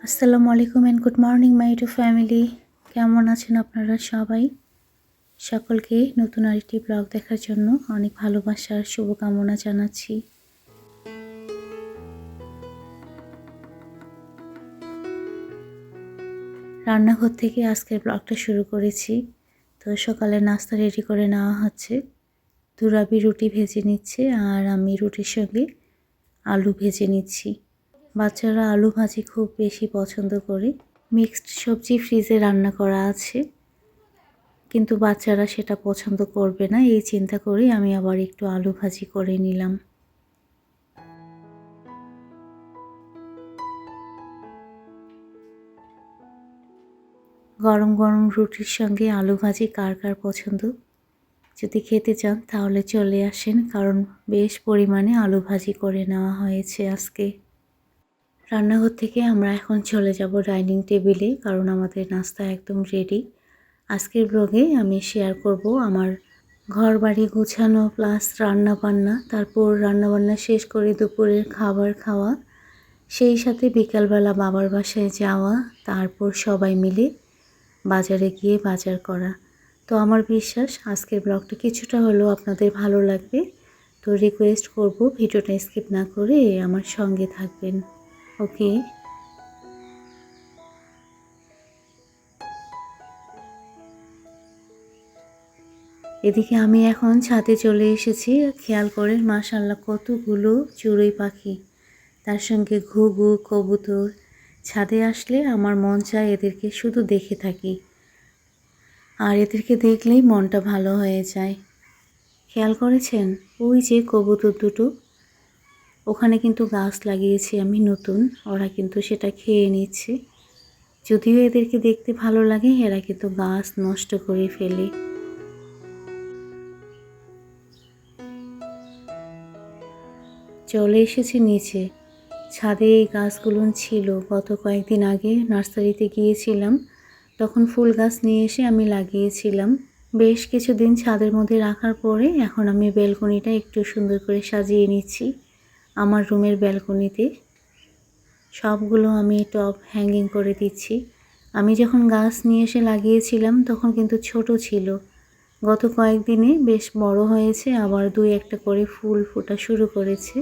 আসসালামু আলাইকুম and good morning my to family. কেমন আছেন আপনারা সবাই? সকলকে নতুন আরেকটি ব্লগ দেখার জন্য অনেক ভালোবাসার শুভকামনা জানাচ্ছি। রান্নাঘর থেকে আজকের ব্লগটা শুরু করেছি। তো সকালে নাস্তা রেডি করে নেওয়া হচ্ছে। দুরাবি রুটি ভেজে নিচ্ছে আর আমি রুটির সঙ্গে আলু ভেজে নিচ্ছি। বাচ্চারা আলু ভাজি খুব বেশি পছন্দ করে। মিক্সড সবজি ফ্রিজে রান্না করা আছে, কিন্তু বাচ্চারা সেটা পছন্দ করবে না, এই চিন্তা করে আমি আবার একটু আলু ভাজি করে নিলাম। গরম গরম রুটির সঙ্গে আলু ভাজি কার কার পছন্দ? যদি খেতে চান তাহলে চলে আসেন, কারণ বেশ পরিমাণে আলু ভাজি করে নেওয়া হয়েছে আজকে। রান্নাঘর থেকে আমরা এখন চলে যাব ডাইনিং টেবিলে, কারণ আমাদের নাস্তা একদম রেডি। আজকের ব্লগে আমি শেয়ার করব আমার ঘর বাড়ি গুছানো প্লাস রান্নাবান্না, তারপর রান্নাবান্না শেষ করে দুপুরের খাবার খাওয়া, সেই সাথে বিকালবেলা বাবার বাসায় যাওয়া, তারপর সবাই মিলে বাজারে গিয়ে বাজার করা। তো আমার বিশ্বাস আজকের ব্লগটা কিছুটা হলেও আপনাদের ভালো লাগবে। তো রিকোয়েস্ট করব ভিডিওটা স্কিপ না করে আমার সঙ্গে থাকবেন। ওকে। এদিকে আমি এখন ছাদে চলে এসেছি। খেয়াল করেন মাশাআল্লাহ কতগুলো চড়ুই পাখি, তার সঙ্গে ঘুঘু, কবুতর। ছাদে আসলে আমার মন চায় এদেরকে শুধু দেখে থাকি, আর এদেরকে দেখলেই মনটা ভালো হয়ে যায়। খেয়াল করেছেন ওই যে কবুতর দুটো, ওখানে কিন্তু গাছ লাগিয়েছি আমি নতুন, ওরা কিন্তু সেটা খেয়ে নিচ্ছে। যদিও এদেরকে দেখতে ভালো লাগে, এরা কিন্তু গাছ নষ্ট করে ফেলে। চলে এসেছি নিচে। ছাদে এই গাছগুলো ছিল, গত কয়েকদিন আগে নার্সারিতে গিয়েছিলাম, তখন ফুল গাছ নিয়ে এসে আমি লাগিয়েছিলাম। বেশ কিছুদিন ছাদের মধ্যে রাখার পরে এখন আমি ব্যালকনিটা একটু সুন্দর করে সাজিয়ে নিচ্ছি। আমার রুমের ব্যালকনিতে সবগুলো আমি টব হ্যাঙ্গিং করে দিচ্ছি। আমি যখন গাছ নিয়ে এসে লাগিয়েছিলাম তখন কিন্তু ছোট ছিল, গত কয়েকদিনে বেশ বড় হয়েছে, আবার দুই একটা করে ফুল ফোটা শুরু করেছে।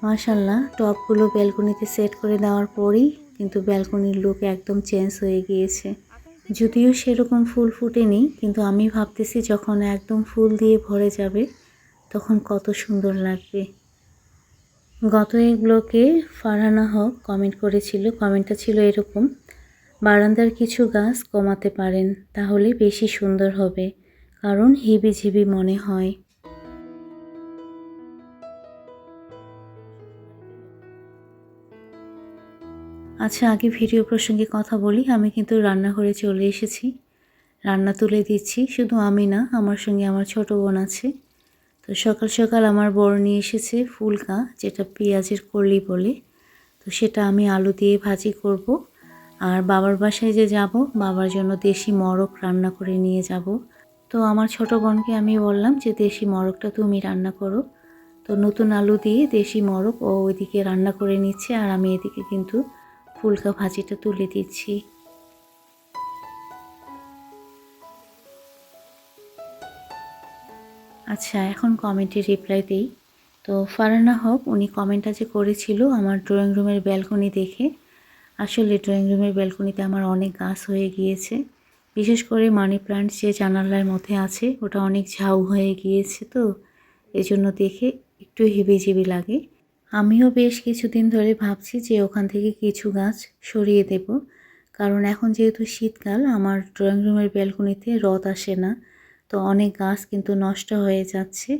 মাশাআল্লাহ টবগুলো ব্যালকনিতে সেট করে দেওয়ার পরেই কিন্তু ব্যালকনির লুক একদম চেঞ্জ হয়ে গিয়েছে। যদিও সেরকম ফুল ফুটেনি, কিন্তু আমি ভাবতেছি যখন একদম ফুল দিয়ে ভরে যাবে তখন কত সুন্দর লাগবে। গত এক ব্লকে ফারহানা হক কমেন্ট করেছিল, কমেন্টটা ছিল এরকম: বারান্দার কিছু গাছ কমাতে পারেন, তাহলে বেশি সুন্দর হবে, কারণ হিবিঝিবি মনে হয়। আচ্ছা, আগে ভিডিও প্রসঙ্গে কথা বলি। আমি কিন্তু রান্নাঘরে চলে এসেছি, রান্না তুলে দিচ্ছি। শুধু আমি না, আমার সঙ্গে আমার ছোট বোন আছে। তো সকাল সকাল আমার বড় নিয়ে এসেছে ফুলকা, যেটা পেঁয়াজের কলি বলে। তো সেটা আমি আলু দিয়ে ভাজি করব। আর বাবার বাসায় যে যাব, বাবার জন্য দেশি মরক রান্না করে নিয়ে যাব। তো আমার ছোট বোনকে আমি বললাম যে দেশি মরকটা তুমি রান্না করো। তো নতুন আলু দিয়ে দেশি মরক ও ওইদিকে রান্না করে নিচ্ছে, আর আমি এদিকে কিন্তু ফুলকা ভাজিটা তুলে দিচ্ছি। আচ্ছা, এখন কমেন্টে রিপ্লাই দেই। তো ফারহানা হক উনি কমেন্টটা যে করেছিল আমার ড্রয়িং রুমের ব্যালকনি দেখে, আসলে ড্রয়িং রুমের ব্যালকনিতে আমার অনেক গাছ হয়ে গিয়েছে। বিশেষ করে মানি প্ল্যান্ট যে জানালার মধ্যে আছে, ওটা অনেক ঝাউ হয়ে গিয়েছে, তো এজন্য দেখে একটু হিবিজিবি লাগে। আমিও বেশ কিছুদিন ধরে ভাবছি যে ওখান থেকে কিছু গাছ সরিয়ে দেব, কারণ এখন যেহেতু শীতকাল আমার ড্রয়িং রুমের ব্যালকনিতে রোদ আসে না, তো অনেক গাছ কিন্তু নষ্ট হয়ে যাচ্ছে।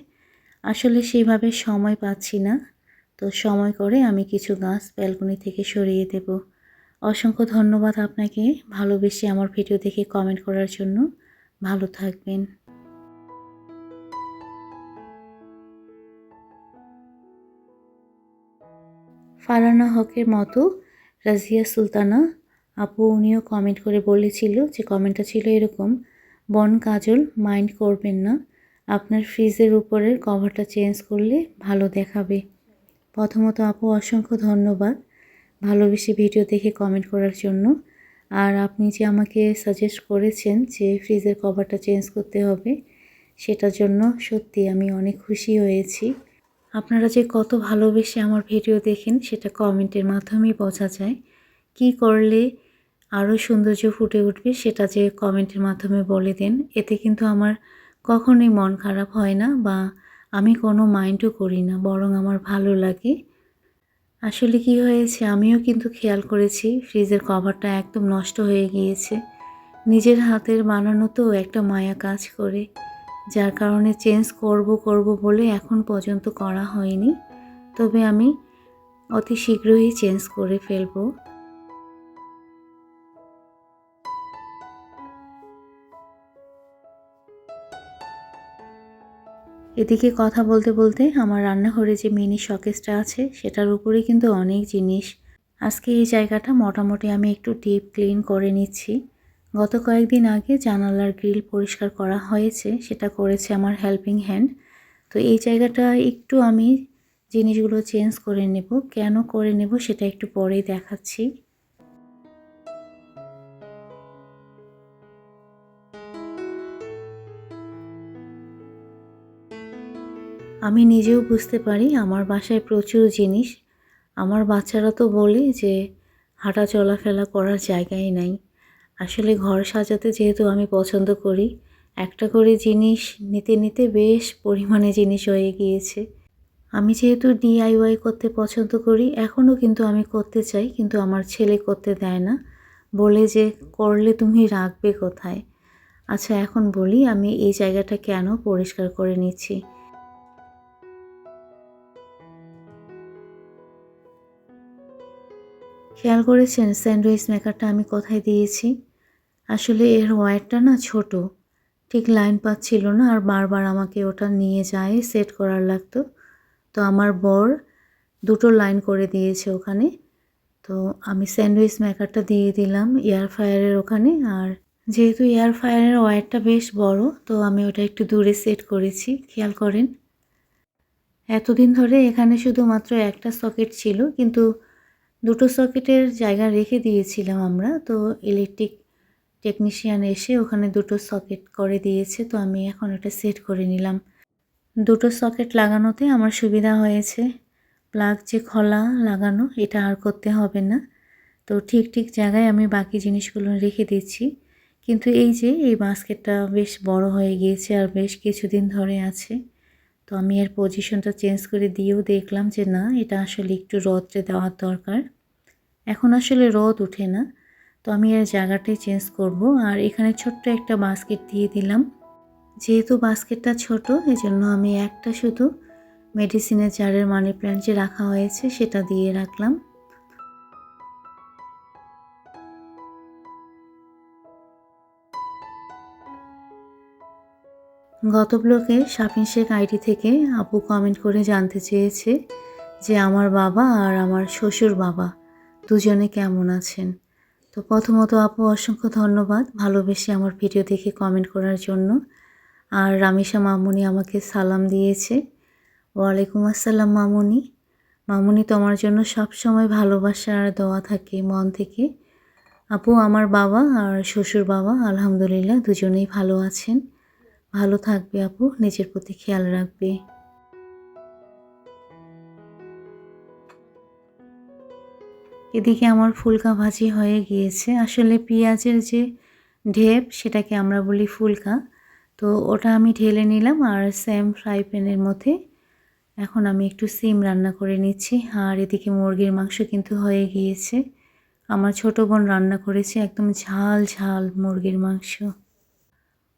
আসলে সেভাবে সময় পাচ্ছি না, তো সময় করে আমি কিছু গাছ ব্যালকনি থেকে সরিয়ে দেব। অসংখ্য ধন্যবাদ আপনাকে ভালোবেসে আমার ভিডিও দেখে কমেন্ট করার জন্য। ভালো থাকবেন। ফারহানা হকের মতো রাজিয়া সুলতানা আপু উনিও কমেন্ট করে বলেছিল, যে কমেন্টটা ছিল এরকম: বন কাজল মাইন্ড করবেন না, আপনার ফ্রিজের উপরের কভারটা চেঞ্জ করলে ভালো দেখাবে। প্রথমত আপু অসংখ্য ধন্যবাদ ভালোবেসে ভিডিও দেখে কমেন্ট করার জন্য। আর আপনি যে আমাকে সাজেস্ট করেছেন যে ফ্রিজের কভারটা চেঞ্জ করতে হবে, সেটার জন্য সত্যি আমি অনেক খুশি হয়েছি। আপনারা যে কত ভালোবেসে আমার ভিডিও দেখেন সেটা কমেন্টের মাধ্যমেই বোঝা যায়। কি করলে আরও সৌন্দর্য ফুটে উঠবে সেটা যে কমেন্টের মাধ্যমে বলে দেন, এতে কিন্তু আমার কখনোই মন খারাপ হয় না বা আমি কোনো মাইন্ডও করি না, বরং আমার ভালো লাগে। আসলে কি হয়েছে, আমিও কিন্তু খেয়াল করেছি ফ্রিজের কভারটা একদম নষ্ট হয়ে গিয়েছে। নিজের হাতের বানানো তো একটা মায়া কাজ করে, যার কারণে চেঞ্জ করব বলে এখন পর্যন্ত করা হয়নি। তবে আমি অতি শীঘ্রই চেঞ্জ করে ফেলবো। এদিকে কথা বলতে বলতে আমার রান্নাঘরে যে মিনি শোকেসটা আছে সেটার উপরে কিন্তু অনেক জিনিস। আজকে এই জায়গাটা মোটামুটি আমি একটু ডিপ ক্লিন করে নিচ্ছি। গত কয়েকদিন আগে জানালার গ্রিল পরিষ্কার করা হয়েছে, সেটা করেছে আমার হেল্পিং হ্যান্ড। তো এই জায়গাটা একটু আমি জিনিসগুলো চেঞ্জ করে নেব। কেন করে নেব সেটা একটু পরেই দেখাচ্ছি। আমি নিজেও বুঝতে পারি আমার বাসায় প্রচুর জিনিস। আমার বাচ্চারা তো বলে যে হাঁটা চলাফেরা করার জায়গাই নাই। আসলে ঘর সাজাতে যেহেতু আমি পছন্দ করি, একটা করে জিনিস নিতে নিতে বেশ পরিমাণে জিনিস হয়ে গিয়েছে। আমি যেহেতু DIY করতে পছন্দ করি, এখনও কিন্তু আমি করতে চাই, কিন্তু আমার ছেলে করতে দেয় না। বলে যে করলে তুমি রাখবে কোথায়? আচ্ছা এখন বলি আমি এই জায়গাটা কেন পরিষ্কার করে নিচ্ছি। খেয়াল করেছেন স্যান্ডউইচ মেকারটা আমি কোথায় দিয়েছি? আসলে এর ওয়্যারটা না ছোট, ঠিক লাইন পাচ্ছিল না, আর বারবার আমাকে ওটা নিয়ে যায় সেট করার লাগতো। তো আমার বর দুটো লাইন করে দিয়েছে ওখানে। তো আমি স্যান্ডউইচ মেকারটা দিয়ে দিলাম এয়ার ফ্রায়ারের ওখানে। আর যেহেতু এয়ার ফ্রায়ারের ওয়্যারটা বেশ বড়, তো আমি ওটা একটু দূরে সেট করেছি। খেয়াল করেন এতদিন ধরে এখানে শুধুমাত্র একটা সকেট ছিল, কিন্তু দুটো সকেটের জায়গা রেখে দিয়েছিলাম আমরা। তো ইলেকট্রিক টেকনিশিয়ান এসে ওখানে দুটো সকেট করে দিয়েছে। তো আমি এখন ওটা সেট করে নিলাম। দুটো সকেট লাগানোতে আমার সুবিধা হয়েছে। প্লাগ যে খোলা লাগানো এটা আর করতে হবে না। তো ঠিক জায়গায় আমি বাকি জিনিসগুলো রেখে দিচ্ছি। কিন্তু এই যে এই বাস্কেটটা বেশ বড় হয়ে গিয়েছে আর বেশ কিছুদিন ধরে আছে। তো আমি এর পজিশনটা চেঞ্জ করে দিয়েও দেখলাম যে না, এটা আসলে একটু রোদে দেওয়ার দরকার। এখন আসলে রোদ ওঠে না, তো আমি এর জায়গাটাই চেঞ্জ করব। আর এখানে ছোট্ট একটা বাস্কেট দিয়ে দিলাম। যেহেতু বাস্কেটটা ছোট, এজন্য আমি একটা শুধু মেডিসিনের জারের মানি প্ল্যান্ট যে রাখা হয়েছে সেটা দিয়ে রাখলাম। গত ব্লগে শাফিন শেখ আইডি থেকে আপু কমেন্ট করে জানতে চেয়েছে যে আমার বাবা আর আমার শ্বশুর বাবা দুজনে কেমন আছেন। তো প্রথমত আপু অসংখ্য ধন্যবাদ ভালোবেসে আমার ভিডিও দেখে কমেন্ট করার জন্য। আর রামিসা মামুনি আমাকে সালাম দিয়েছে। ওয়ালাইকুম আসসালাম মামুনি। মামুনি তোমার জন্য সবসময় ভালোবাসা আর দোয়া থাকে মন থেকে। আপু আমার বাবা আর শ্বশুর বাবা আলহামদুলিল্লাহ দুজনেই ভালো আছেন। ভালো থাকবে আপু, নিজের প্রতি খেয়াল রাখবে। এদিকে আমার ফুলকা ভাজি হয়ে গিয়েছে। আসলে পেঁয়াজের যে ঢেপ সেটাকে আমরা বলি ফুলকা। তো ওটা আমি ঢেলে নিলাম আর সেম ফ্রাই প্যানের মধ্যে এখন আমি একটু সিম রান্না করে নিচ্ছি। আর এদিকে মুরগির মাংস কিন্তু হয়ে গিয়েছে। আমার ছোট বোন রান্না করেছে একদম ঝাল ঝাল মুরগির মাংস।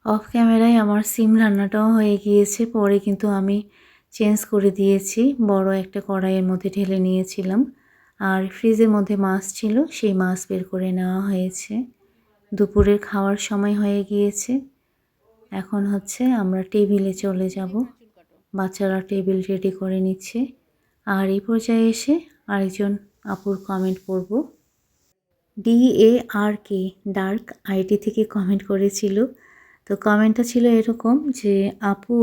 অফ ক্যামেরায় আমার সিম রান্নাটাও হয়ে গিয়েছে, পরে কিন্তু আমি চেঞ্জ করে দিয়েছি, বড় একটা কড়াইয়ের মধ্যে ঢেলে নিয়েছিলাম। আর ফ্রিজের মধ্যে মাছ ছিল, সেই মাছ বের করে নেওয়া হয়েছে। দুপুরের খাওয়ার সময় হয়ে গিয়েছে। এখন হচ্ছে আমরা টেবিলে চলে যাব। বাচ্চারা টেবিল রেডি করে নিচ্ছে। আর এই পর্যায়ে এসে আরেকজন আপুর কমেন্ট পড়ব। DARK ডার্ক আইডি থেকে কমেন্ট করেছিল তো কমেন্টটা ছিল এরকম যে, আপু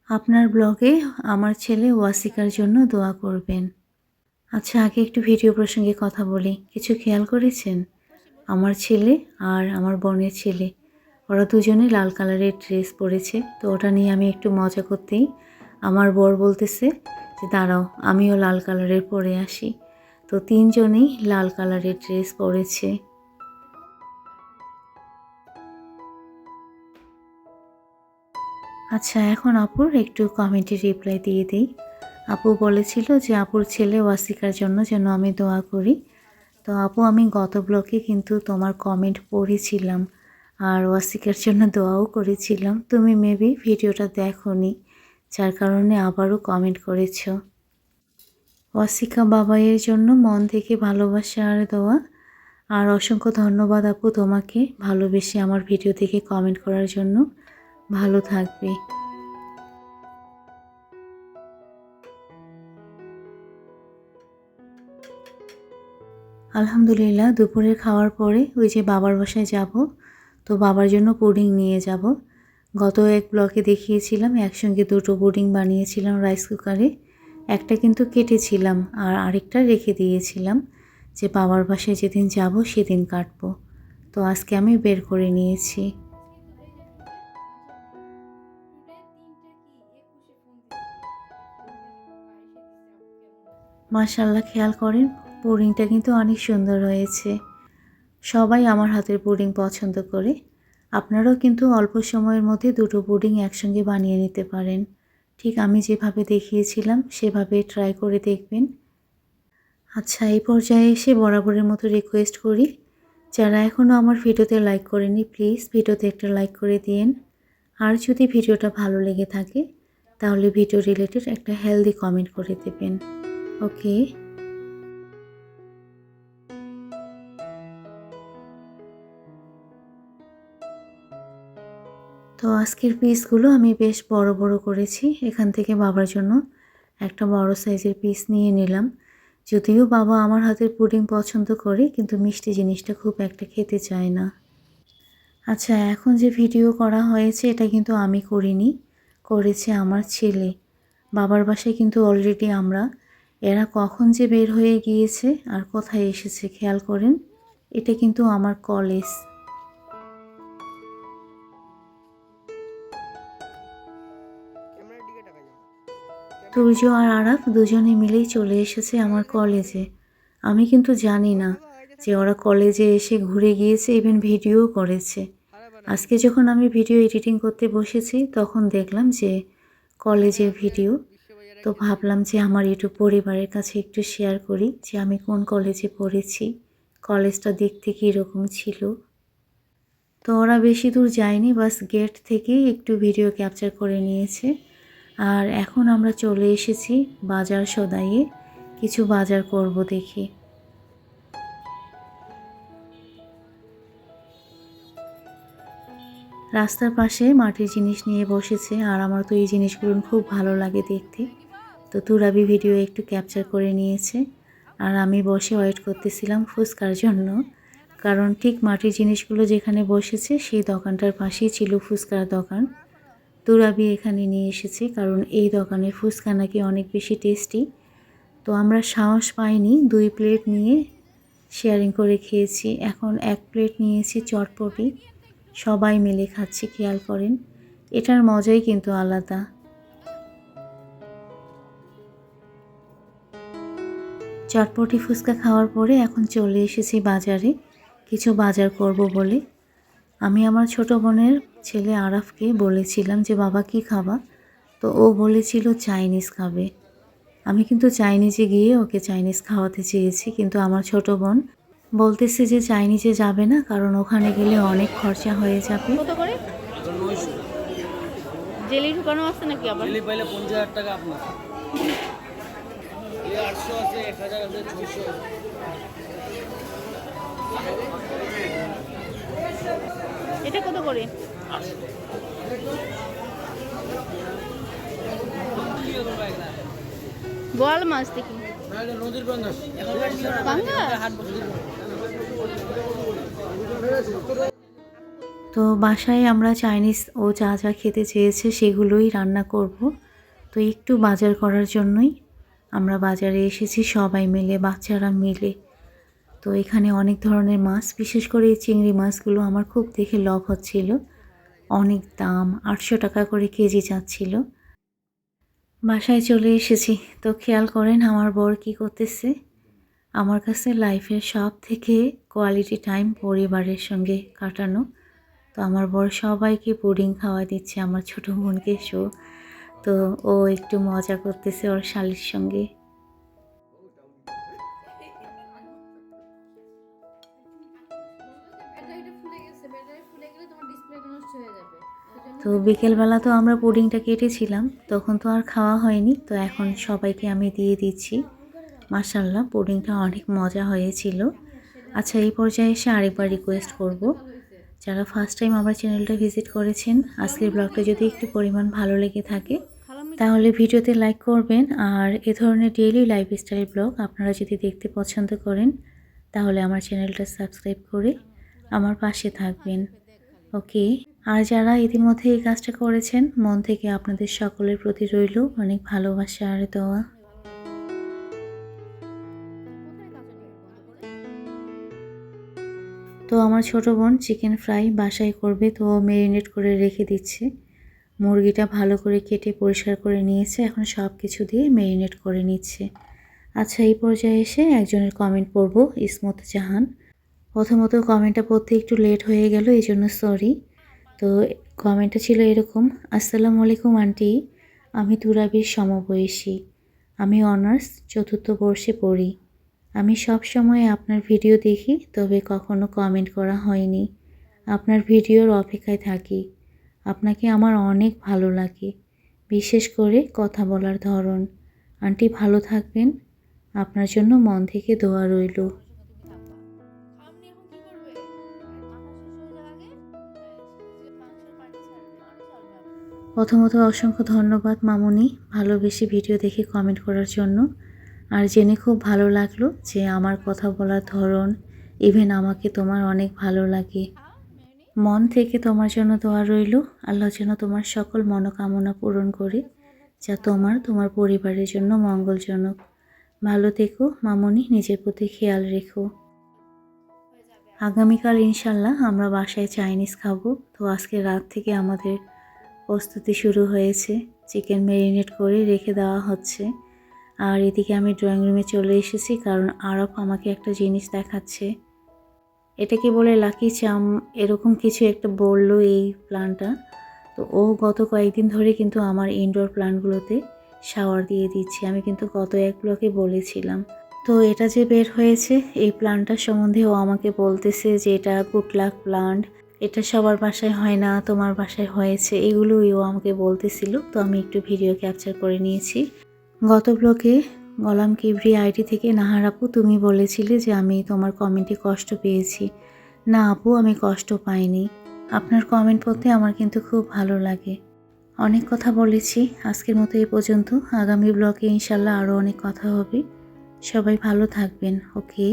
আপনার ব্লগে আমার ছেলে ওয়াসিকার জন্য দোয়া করবেন। আচ্ছা, আগে একটু ভিডিও প্রসঙ্গে কথা বলি। কিছু খেয়াল করেছেন? আমার ছেলে আর আমার বোনের ছেলে, ওরা দুজনে লাল কালারের ড্রেস পরেছে। তো ওটা নিয়ে আমি একটু মজা করতেই আমার বর বলতেছে যে, দাঁড়াও আমিও লাল কালারের পরে আসি। তো তিনজনেই লাল কালারের ড্রেস পরেছে। আচ্ছা, এখন আপুর একটু কমেন্টে রিপ্লাই দিয়ে দিই। আপু বলেছিল যে আপুর ছেলে ওয়াসিকার জন্য যেন আমি দোয়া করি। তো আপু, আমি গত ব্লগে কিন্তু তোমার কমেন্ট পড়েছিলাম আর ওয়াসিকার জন্য দোয়াও করেছিলাম। তুমি মেবি ভিডিওটা দেখোনি, যার কারণে আবারও কমেন্ট করেছো। ওয়াসিকা বাবাইয়ের জন্য মন থেকে ভালোবাসা আর দোয়া। আর অসংখ্য ধন্যবাদ আপু তোমাকে ভালোবেসে আমার ভিডিও দেখে কমেন্ট করার জন্য। ভালো থাকবে। আলহামদুলিল্লাহ, দুপুরের খাওয়ার পরে ওই যে বাবার বাসায় যাব, তো বাবার জন্য পুডিং নিয়ে যাব। গত এক ব্লগে দেখিয়েছিলাম একসঙ্গে দুটো পুডিং বানিয়েছিলাম রাইস কুকারে। একটা কিন্তু কেটেছিলাম আর আরেকটা রেখে দিয়েছিলাম যে বাবার বাসায় যেদিন যাব সেদিন কাটবো। তো আজকে আমি বের করে নিয়েছি। মাশাআল্লাহ, খেয়াল করেন পুডিংটা কিন্তু অনেক সুন্দর হয়েছে। সবাই আমার হাতের পুডিং পছন্দ করে। আপনারাও কিন্তু অল্প সময়ের মধ্যে দুটো পুডিং একসঙ্গে বানিয়ে নিতে পারেন। ঠিক আমি যেভাবে দেখিয়েছিলাম সেভাবে ট্রাই করে দেখবেন। আচ্ছা, এই পর্যায়ে এসে বরাবরের মতো রিকোয়েস্ট করি, যারা এখনও আমার ভিডিওতে লাইক করেনি প্লিজ ভিডিওতে একটা লাইক করে দিন। আর যদি ভিডিওটা ভালো লেগে থাকে তাহলে ভিডিও রিলেটেড একটা হেলদি কমেন্ট করে দেবেন। ওকে। তো আজকের পিসগুলো আমি বেশ বড় বড় করেছি। এখান থেকে বাবার জন্য একটা বড় সাইজের পিস নিয়ে নিলাম। যদিও বাবা আমার হাতের পুডিং পছন্দ করে, কিন্তু মিষ্টি জিনিসটা খুব একটা খেতে চায় না। আচ্ছা, এখন যে ভিডিও করা হয়েছে এটা কিন্তু আমি করিনি, করেছে আমার ছেলে। বাবার বাসায় কিন্তু অলরেডি আমরা। এরা কখন যে বের হয়ে গিয়েছে আর কোথায় এসেছে খেয়াল করেন। এটা কিন্তু আমার কলেজ। তুর্য আর আরাফ দুজনে মিলেই চলে এসেছে আমার কলেজে। আমি কিন্তু জানি না যে ওরা কলেজে এসে ঘুরে গিয়েছে, ইভেন ভিডিও করেছে। আজকে যখন আমি ভিডিও এডিটিং করতে বসেছি তখন দেখলাম যে কলেজের ভিডিও। তো ভাবলাম যে আমার ইউটিউব পরিবারের কাছে একটু শেয়ার করি যে আমি কোন কলেজে পড়েছি, কলেজটা দেখতে কীরকম ছিল। তো ওরা বেশি দূর যায়নি, বাস গেট থেকেই একটু ভিডিও ক্যাপচার করে নিয়েছে। আর এখন আমরা চলে এসেছি বাজার সদাইয়ে, কিছু বাজার করব দেখি। রাস্তার পাশে মাটির জিনিস নিয়ে বসেছে আর আমার তো এই জিনিসগুলো খুব ভালো লাগে দেখতে। তো তুরাবি ভিডিও একটু ক্যাপচার করে নিয়েছে আর আমি বসে ওয়েট করতেছিলাম ফুচকার জন্য, কারণ ঠিক মাটির জিনিসগুলো যেখানে বসেছে সেই দোকানটার পাশেই ছিল ফুচকার দোকান। তুরাবি এখানে নিয়ে এসেছে কারণ এই দোকানের ফুচকা নাকি অনেক বেশি টেস্টি। তো আমরা সাহস পাইনি, 2 প্লেট নিয়ে শেয়ারিং করে খেয়েছি। এখন 1 প্লেট নিয়েছি চটপটি, সবাই মিলে খাচ্ছি। খেয়াল করেন, এটার মজাই কিন্তু আলাদা। চটপটি ফুচকা খাওয়ার পরে এখন চলে এসেছি বাজারে, কিছু বাজার করব বলে। আমি আমার ছোট বোনের ছেলে আরাফকে বলেছিলাম যে বাবা কি খাবা, তো ও বলেছিল চাইনিজ খাবে। আমি কিন্তু চাইনিজে গিয়ে ওকে চাইনিজ খাওয়াতে চেয়েছি, কিন্তু আমার ছোট বোন বলতেছে যে চাইনিজে যাবে না, কারণ ওখানে গেলে অনেক খরচা হয়ে যাবে। কত করে জেলি ঢুকানো আছে নাকি? আবার জেলি পাইলে 50,000 টাকা আপনার। এই 800 আছে, 1000 আছে, 600 আছে। এটা কত করে? 800 বোয়াল মাছ দেখি। নদীর পাঙ্গাস। পাঙ্গাস? তো বাসায় আমরা চাইনিজ ও যা যা খেতে চেয়েছে সেগুলোই রান্না করব। তো একটু বাজার করার জন্যই আমরা বাজারে এসেছি সবাই মিলে, বাচ্চারা মিলে। তো এখানে অনেক ধরনের মাছ, বিশেষ করে এই চিংড়ি মাছগুলো আমার খুব দেখে লোভ হচ্ছিল। অনেক দাম, 800 টাকা করে কেজি যাচ্ছিল। বাসায় চলে এসেছি, তো খেয়াল করেন আমার বর কী করতেছে। আমার কাছে লাইফের সব থেকে কোয়ালিটি টাইম পরিবারের সঙ্গে কাটানো। তো আমার বর সবাইকে পুডিং খাওয়া দিচ্ছে, আমার ছোট বোনকে তো ও একটু মজা করতেছে ওর শালির সঙ্গে। তো বিকেলবেলা তো আমরা পুডিংটা কেটেছিলাম, তখন তো আর খাওয়া হয়নি। তো এখন সবাইকে আমি দিয়ে দিচ্ছি। মাশাআল্লাহ, পুডিংটা অনেক মজা হয়েছিল। আচ্ছা, এই পর্যায়ে এসে আরেকবার রিকোয়েস্ট করব, যারা ফার্স্ট টাইম আমার চ্যানেলটা ভিজিট করেছেন, আজকের ব্লগটা যদি একটু পরিমাণ ভালো লেগে থাকে তাহলে ভিডিওতে লাইক করবেন। আর এ ধরনের ডেইলি লাইফস্টাইল ব্লগ আপনারা যদি দেখতে পছন্দ করেন তাহলে আমার চ্যানেলটা সাবস্ক্রাইব করে আমার পাশে থাকবেন। ওকে, আর যারা ইতিমধ্যে এই কাজটা করেছেন, মন থেকে আপনাদের সকলের প্রতি রইল অনেক ভালোবাসা আর দোয়া। তো আমার ছোট বোন চিকেন ফ্রাই বাসায় করবে, তো ম্যারিনেট করে রেখে দিচ্ছে। মুরগিটা ভালো করে কেটে পরিষ্কার করে নিয়েছে, এখন সব কিছু দিয়ে ম্যারিনেট করে নিচ্ছে। আচ্ছা, এই পর্যায়ে এসে একজনের কমেন্ট পড়ব, ইসমত জাহান। প্রথমত কমেন্টটা পড়তে একটু লেট হয়ে গেল, এই জন্য সরি। তো কমেন্টটা ছিল এরকম: আসসালামু আলাইকুম আন্টি, আমি তুরাবির সমবয়সী, আমি অনার্স 4th বর্ষে পড়ি। আমি সব সময় আপনার ভিডিও দেখি, তবে কখনো কমেন্ট করা হয়নি। আপনার ভিডিওর অপেক্ষায় থাকি। আপনাকে আমার অনেক ভালো লাগে, বিশেষ করে কথা বলার ধরন। আন্টি ভালো থাকবেন, আপনার জন্য মন থেকে দোয়া রইল। প্রথমত অসংখ্য ধন্যবাদ মামুনি, ভালোবেসে ভিডিও দেখে কমেন্ট করার জন্য। আর জেনে খুব ভালো লাগলো যে আমার কথা বলার ধরন, ইভেন আমাকে তোমার অনেক ভালো লাগে। মন থেকে তোমার জন্য দোয়া রইল, আল্লাহ যেন তোমার সকল মনোকামনা পূরণ করে, যা তোমার পরিবারের জন্য মঙ্গলজনক। ভালো থেকো মামুনি, নিজের প্রতি খেয়াল রেখো। আগামীকাল ইনশাল্লাহ আমরা বাসায় চাইনিজ খাবো। তো আজকে রাত থেকে আমাদের প্রস্তুতি শুরু হয়েছে, চিকেন ম্যারিনেট করে রেখে দেওয়া হচ্ছে। আর এদিকে আমি ড্রয়িং রুমে চলে এসেছি, কারণ আরব আমাকে একটা জিনিস দেখাচ্ছে। এটাকে বলে লাকি চাম, এরকম কিছু একটা বললো এই প্ল্যান্টটা। তো ও গত কয়েকদিন ধরে কিন্তু আমার ইনডোর প্ল্যান্টগুলোতে শাওয়ার দিয়ে দিচ্ছে। আমি কিন্তু গত এক ব্লগে বলেছিলাম। তো এটা যে বের হয়েছে, এই প্ল্যান্টটার সম্বন্ধে ও আমাকে বলতেছে যে এটা গুড লাক প্ল্যান্ট, এটা সবার বাসায় হয় না, তোমার বাসায় হয়েছে, এগুলোই ও আমাকে বলতেছিল। তো আমি একটু ভিডিও ক্যাপচার করে নিয়েছি। গত ব্লগে গলাম কিবরি আইডি থেকে নাহার আপু, তুমি বলেছিলে যে আমি তোমার কমেন্টে কষ্ট পেয়েছি। না আপু, আমি কষ্ট পাইনি, আপনার কমেন্ট পড়তে আমার কিন্তু খুব ভালো লাগে। অনেক কথা বলেছি, আজকের মতো এই পর্যন্ত। আগামী ব্লগে ইনশাল্লাহ আরও অনেক কথা হবে। সবাই ভালো থাকবেন। ওকে।